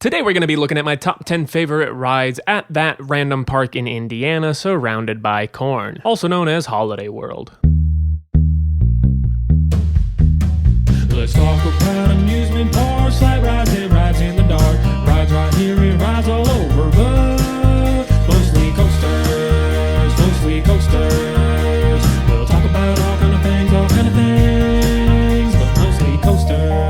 Today we're going to be looking at my top 10 favorite rides at that random park in Indiana surrounded by corn, also known as Holiday World. Let's talk about amusement parks, like rides and rides in the dark. Rides right here and rides all over, but mostly coasters, mostly coasters. We'll talk about all kind of things, but mostly coasters.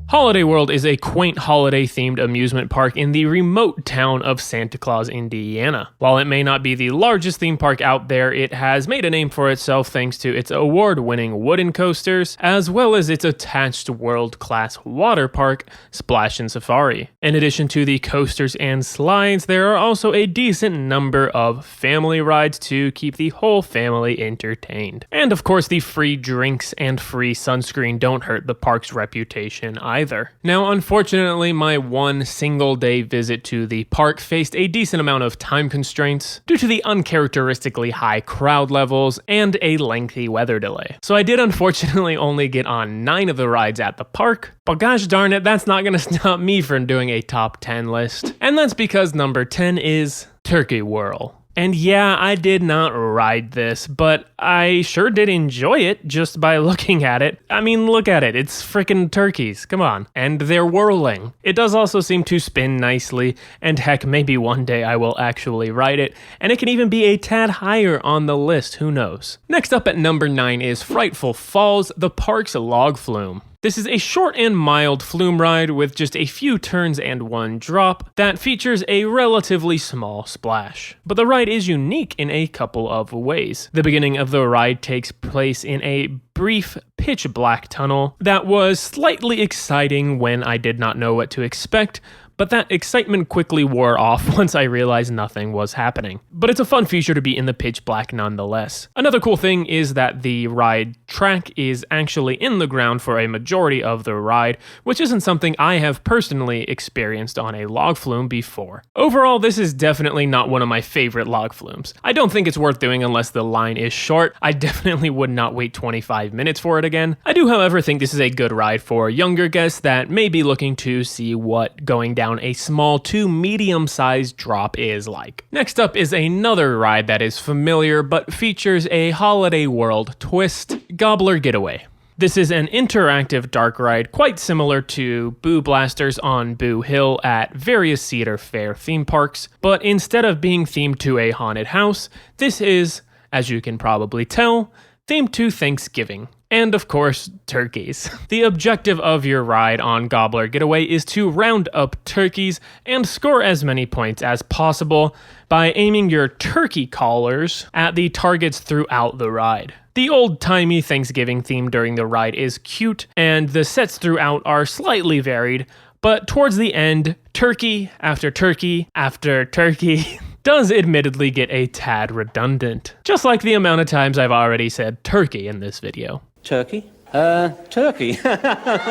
Holiday World is a quaint holiday-themed amusement park in the remote town of Santa Claus, Indiana. While it may not be the largest theme park out there, it has made a name for itself thanks to its award-winning wooden coasters, as well as its attached world-class water park, Splashin Safari. In addition to the coasters and slides, there are also a decent number of family rides to keep the whole family entertained. And of course, the free drinks and free sunscreen don't hurt the park's reputation either. Now, unfortunately, my one single day visit to the park faced a decent amount of time constraints due to the uncharacteristically high crowd levels and a lengthy weather delay. So I did unfortunately only get on 9 of the rides at the park, but gosh darn it, that's not gonna stop me from doing a top 10 list. And that's because number 10 is Turkey Whirl. And yeah, I did not ride this, but I sure did enjoy it just by looking at it. I mean, look at it, it's frickin' turkeys, come on. And they're whirling. It does also seem to spin nicely, and heck, maybe one day I will actually ride it, and it can even be a tad higher on the list, who knows. Next up at number 9 is Frightful Falls, the park's log flume. This is a short and mild flume ride with just a few turns and one drop that features a relatively small splash. But the ride is unique in a couple of ways. The beginning of the ride takes place in a brief pitch black tunnel that was slightly exciting when I did not know what to expect, but that excitement quickly wore off once I realized nothing was happening. But it's a fun feature to be in the pitch black nonetheless. Another cool thing is that the ride track is actually in the ground for a majority of the ride, which isn't something I have personally experienced on a log flume before. Overall, this is definitely not one of my favorite log flumes. I don't think it's worth doing unless the line is short. I definitely would not wait 25 minutes for it again. I do, however, think this is a good ride for younger guests that may be looking to see what going down a small to medium-sized drop is like. Next up is another ride that is familiar but features a Holiday World twist, Gobbler Getaway. This is an interactive dark ride quite similar to Boo Blasters on Boo Hill at various Cedar Fair theme parks, but instead of being themed to a haunted house, this is, as you can probably tell, themed to Thanksgiving. And of course, turkeys. The objective of your ride on Gobbler Getaway is to round up turkeys and score as many points as possible by aiming your turkey collars at the targets throughout the ride. The old-timey Thanksgiving theme during the ride is cute, and the sets throughout are slightly varied, but towards the end, turkey after turkey after turkey does admittedly get a tad redundant. Just like the amount of times I've already said turkey in this video. Turkey? Turkey.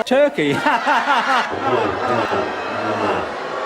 Turkey.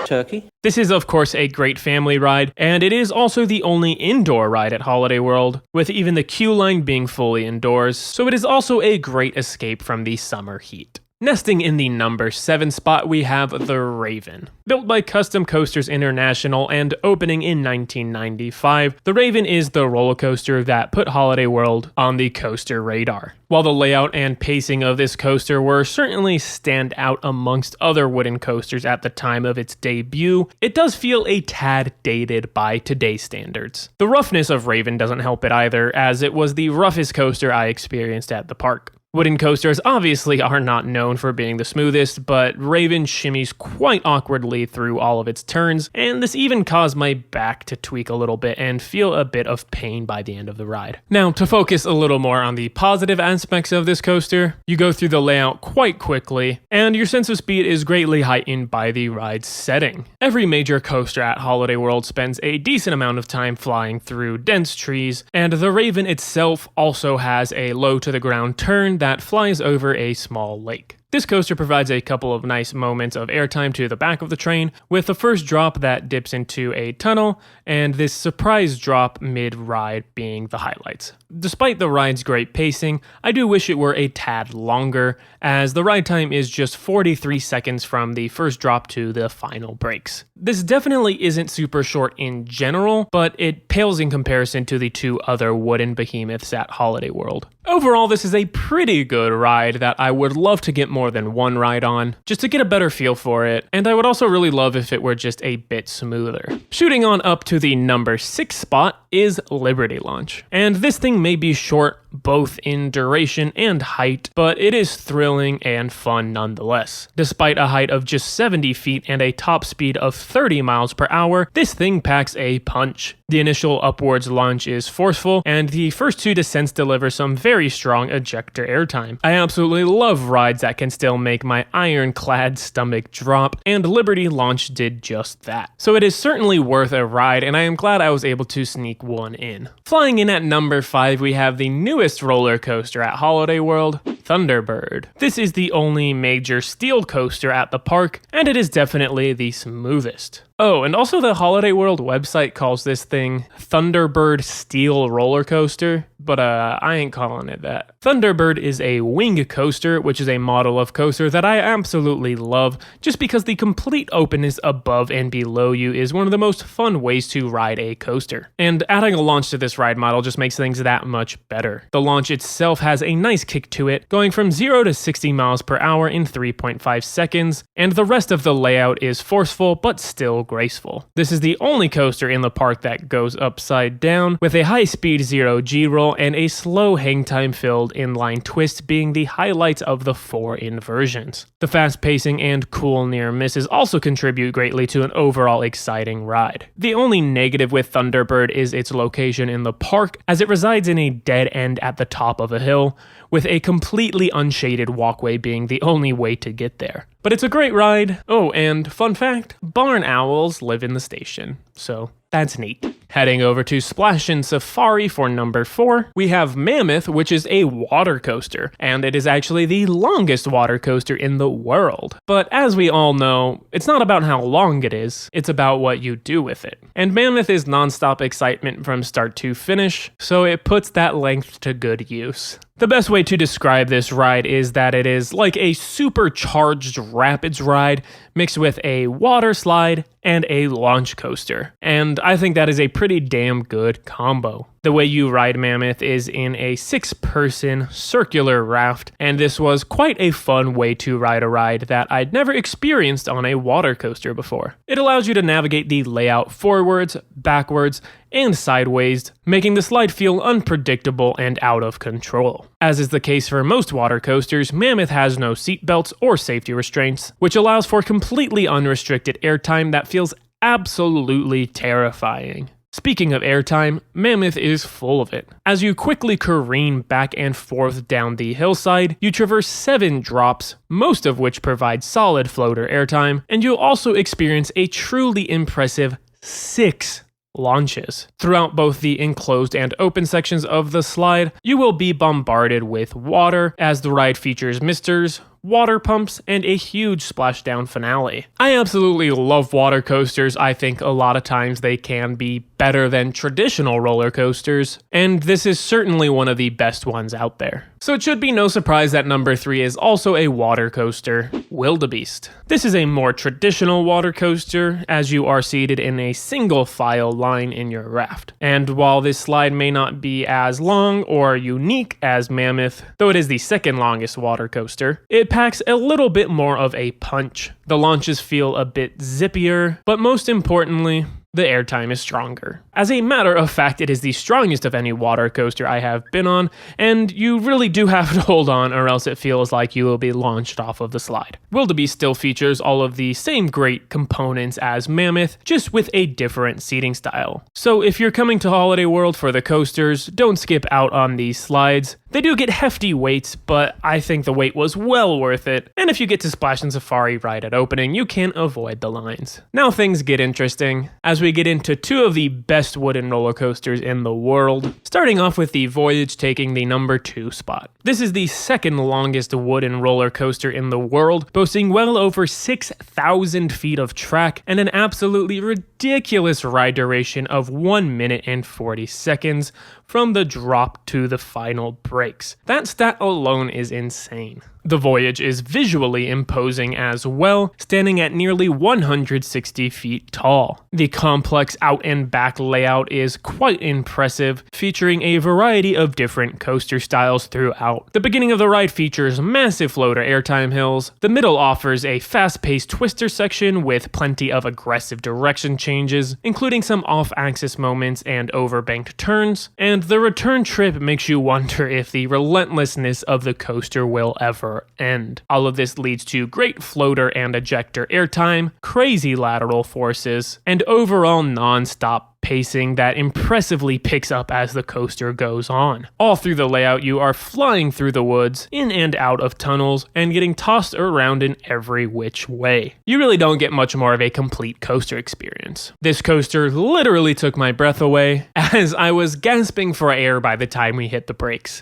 Turkey. This is of course a great family ride, and it is also the only indoor ride at Holiday World, with even the queue line being fully indoors, so it is also a great escape from the summer heat. Nesting in the number 7 spot, we have the Raven. Built by Custom Coasters International and opening in 1995, the Raven is the roller coaster that put Holiday World on the coaster radar. While the layout and pacing of this coaster were certainly stand out amongst other wooden coasters at the time of its debut, it does feel a tad dated by today's standards. The roughness of Raven doesn't help it either, as it was the roughest coaster I experienced at the park. Wooden coasters obviously are not known for being the smoothest, but Raven shimmies quite awkwardly through all of its turns, and this even caused my back to tweak a little bit and feel a bit of pain by the end of the ride. Now, to focus a little more on the positive aspects of this coaster, you go through the layout quite quickly, and your sense of speed is greatly heightened by the ride's setting. Every major coaster at Holiday World spends a decent amount of time flying through dense trees, and the Raven itself also has a low-to-the-ground turn that flies over a small lake. This coaster provides a couple of nice moments of airtime to the back of the train, with the first drop that dips into a tunnel, and this surprise drop mid-ride being the highlights. Despite the ride's great pacing, I do wish it were a tad longer, as the ride time is just 43 seconds from the first drop to the final brakes. This definitely isn't super short in general, but it pales in comparison to the two other wooden behemoths at Holiday World. Overall, this is a pretty good ride that I would love to get more than one ride on, just to get a better feel for it, and I would also really love if it were just a bit smoother. Shooting on up to the number 6 spot is Liberty Launch, and this thing may be short both in duration and height, but it is thrilling and fun nonetheless. Despite a height of just 70 feet and a top speed of 30 miles per hour, this thing packs a punch. The initial upwards launch is forceful, and the first 2 descents deliver some very strong ejector airtime. I absolutely love rides that can still make my ironclad stomach drop, and Liberty Launch did just that. So it is certainly worth a ride, and I am glad I was able to sneak one in. Flying in at number 5, we have the newest roller coaster at Holiday World, Thunderbird. This is the only major steel coaster at the park, and it is definitely the smoothest. Oh, and also the Holiday World website calls this thing Thunderbird Steel Roller Coaster, but I ain't calling it that. Thunderbird is a wing coaster, which is a model of coaster that I absolutely love, just because the complete openness above and below you is one of the most fun ways to ride a coaster. And adding a launch to this ride model just makes things that much better. The launch itself has a nice kick to it, going from 0 to 60 miles per hour in 3.5 seconds, and the rest of the layout is forceful but still graceful. This is the only coaster in the park that goes upside down, with a high-speed 0G roll and a slow hang time filled inline twist being the highlights of the 4 inversions. The fast pacing and cool near misses also contribute greatly to an overall exciting ride. The only negative with Thunderbird is its location in the park, as it resides in a dead end at the top of a hill, with a completely unshaded walkway being the only way to get there. But it's a great ride. Oh, and fun fact, barn owls live in the station, so that's neat. Heading over to Splashin Safari for number 4, we have Mammoth, which is a water coaster, and it is actually the longest water coaster in the world. But as we all know, it's not about how long it is, it's about what you do with it. And Mammoth is non-stop excitement from start to finish, so it puts that length to good use. The best way to describe this ride is that it is like a supercharged rapids ride mixed with a water slide and a launch coaster. And I think that is a pretty damn good combo. The way you ride Mammoth is in a 6-person circular raft, and this was quite a fun way to ride a ride that I'd never experienced on a water coaster before. It allows you to navigate the layout forwards, backwards, and sideways, making the slide feel unpredictable and out of control. As is the case for most water coasters, Mammoth has no seatbelts or safety restraints, which allows for completely unrestricted airtime that feels absolutely terrifying. Speaking of airtime, Mammoth is full of it. As you quickly careen back and forth down the hillside, you traverse 7 drops, most of which provide solid floater airtime, and you'll also experience a truly impressive 6 launches. Throughout both the enclosed and open sections of the slide, you will be bombarded with water, as the ride features misters, water pumps, and a huge splashdown finale. I absolutely love water coasters. I think a lot of times they can be better than traditional roller coasters, and this is certainly one of the best ones out there. So it should be no surprise that number 3 is also a water coaster, Wildebeest. This is a more traditional water coaster, as you are seated in a single file line in your raft. And while this slide may not be as long or unique as Mammoth, though it is the second longest water coaster, it packs a little bit more of a punch. The launches feel a bit zippier, but most importantly, the airtime is stronger. As a matter of fact, it is the strongest of any water coaster I have been on, and you really do have to hold on or else it feels like you will be launched off of the slide. Wildebeest still features all of the same great components as Mammoth, just with a different seating style. So if you're coming to Holiday World for the coasters, don't skip out on these slides. They do get hefty weights, but I think the wait was well worth it, and if you get to Splashin Safari right at opening, you can avoid the lines. Now things get interesting. As we we get into two of the best wooden roller coasters in the world, starting off with the Voyage taking the number 2 spot. This is the second longest wooden roller coaster in the world, boasting well over 6,000 feet of track and an absolutely ridiculous ride duration of 1 minute and 40 seconds from the drop to the final brakes. That stat alone is insane. The Voyage is visually imposing as well, standing at nearly 160 feet tall. The complex out and back layout is quite impressive, featuring a variety of different coaster styles throughout. The beginning of the ride features massive floater airtime hills, the middle offers a fast-paced twister section with plenty of aggressive direction changes, including some off-axis moments and overbanked turns, and the return trip makes you wonder if the relentlessness of the coaster will ever end. All of this leads to great floater and ejector airtime, crazy lateral forces, and overall non-stop pacing that impressively picks up as the coaster goes on. All through the layout, you are flying through the woods, in and out of tunnels, and getting tossed around in every which way. You really don't get much more of a complete coaster experience. This coaster literally took my breath away, as I was gasping for air by the time we hit the brakes.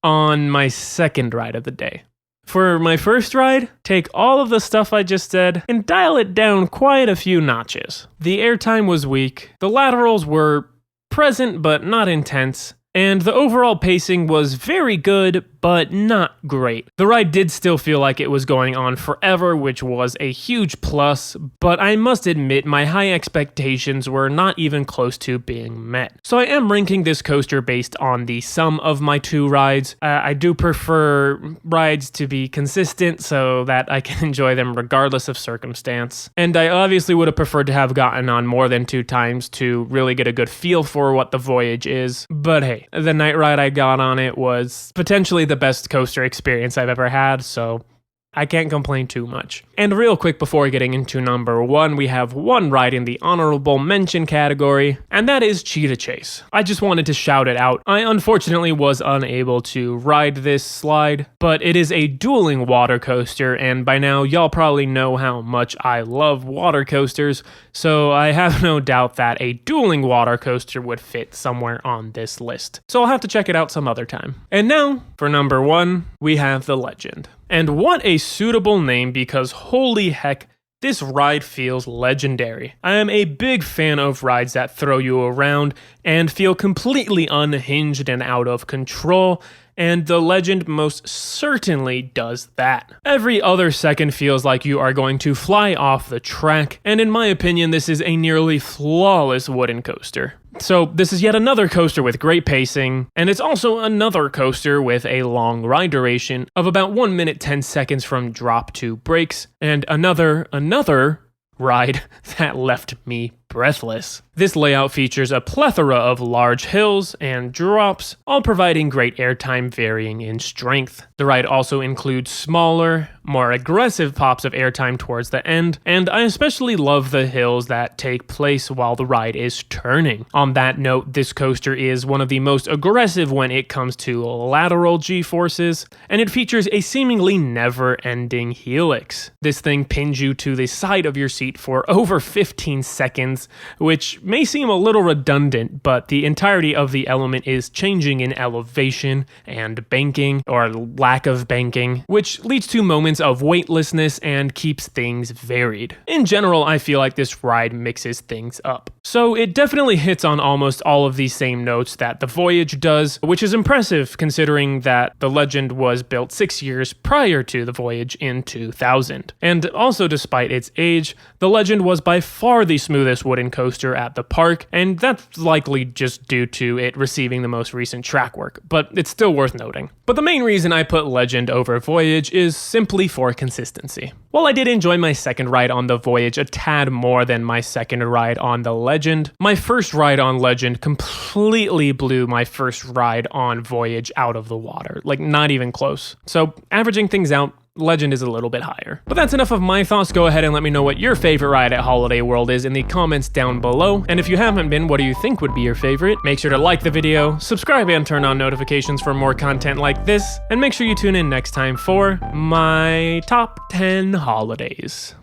On my second ride of the day. For my first ride, take all of the stuff I just said and dial it down quite a few notches. The airtime was weak, the laterals were present but not intense, and the overall pacing was very good, but not great. The ride did still feel like it was going on forever, which was a huge plus, but I must admit my high expectations were not even close to being met. So I am ranking this coaster based on the sum of my two rides. I do prefer rides to be consistent so that I can enjoy them regardless of circumstance. And I obviously would have preferred to have gotten on more than 2 times to really get a good feel for what the Voyage is. But hey, the night ride I got on it was potentially the best coaster experience I've ever had, so I can't complain too much. And real quick before getting into number 1, we have one ride in the honorable mention category, and that is Cheetah Chase. I just wanted to shout it out. I unfortunately was unable to ride this slide, but it is a dueling water coaster, and by now y'all probably know how much I love water coasters, so I have no doubt that a dueling water coaster would fit somewhere on this list. So I'll have to check it out some other time. And now, for number 1, we have the Legend. And what a suitable name, because holy heck, this ride feels legendary. I am a big fan of rides that throw you around and feel completely unhinged and out of control, and the Legend most certainly does that. Every other second feels like you are going to fly off the track, and in my opinion, this is a nearly flawless wooden coaster. So this is yet another coaster with great pacing, and it's also another coaster with a long ride duration of about 1 minute 10 seconds from drop to brakes, and another ride that left me breathless. This layout features a plethora of large hills and drops, all providing great airtime varying in strength. The ride also includes smaller, more aggressive pops of airtime towards the end, and I especially love the hills that take place while the ride is turning. On that note, this coaster is one of the most aggressive when it comes to lateral G-forces, and it features a seemingly never-ending helix. This thing pins you to the side of your seat for over 15 seconds, which may seem a little redundant, but the entirety of the element is changing in elevation and banking, or lack of banking, which leads to moments of weightlessness and keeps things varied. In general, I feel like this ride mixes things up. So it definitely hits on almost all of the same notes that the Voyage does, which is impressive considering that the Legend was built 6 years prior to the Voyage in 2000. And also, despite its age, the Legend was by far the smoothest wooden coaster at the park, and that's likely just due to it receiving the most recent track work, but it's still worth noting. But the main reason I put Legend over Voyage is simply for consistency. While I did enjoy my second ride on the Voyage a tad more than my second ride on the Legend, my first ride on Legend completely blew my first ride on Voyage out of the water, like not even close. So averaging things out, Legend is a little bit higher. But that's enough of my thoughts. Go ahead and let me know what your favorite ride at Holiday World is in the comments down below. And if you haven't been, what do you think would be your favorite? Make sure to like the video, subscribe and turn on notifications for more content like this, and make sure you tune in next time for my top 10 holidays.